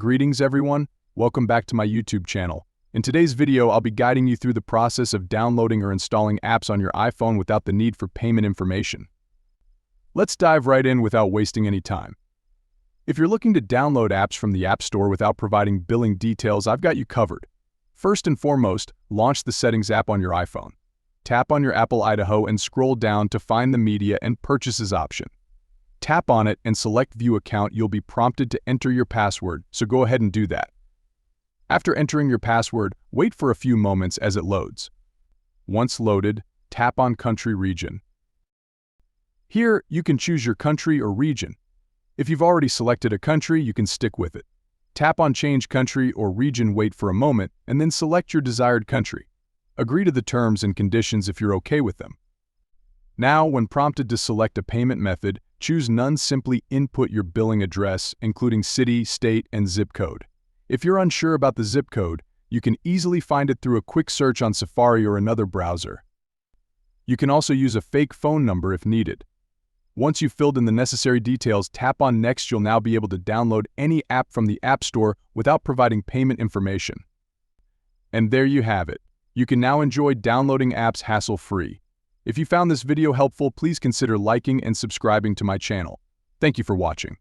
Greetings everyone, welcome back to my YouTube channel. In today's video, I'll be guiding you through the process of downloading or installing apps on your iPhone without the need for payment information. Let's dive right in without wasting any time. If you're looking to download apps from the App Store without providing billing details, I've got you covered. First and foremost, launch the Settings app on your iPhone. Tap on your Apple Idaho and scroll down to find the Media and Purchases option. Tap on it and select View Account. You'll be prompted to enter your password, so go ahead and do that. After entering your password, wait for a few moments as it loads. Once loaded, tap on Country Region. Here, you can choose your country or region. If you've already selected a country, you can stick with it. Tap on Change Country or Region, wait for a moment, and then select your desired country. Agree to the terms and conditions if you're okay with them. Now, when prompted to select a payment method, choose None. Simply input your billing address, including city, state, and zip code. If you're unsure about the zip code, you can easily find it through a quick search on Safari or another browser. You can also use a fake phone number if needed. Once you've filled in the necessary details, tap on Next. You'll now be able to download any app from the App Store without providing payment information. And there you have it. You can now enjoy downloading apps hassle-free. If you found this video helpful, please consider liking and subscribing to my channel. Thank you for watching.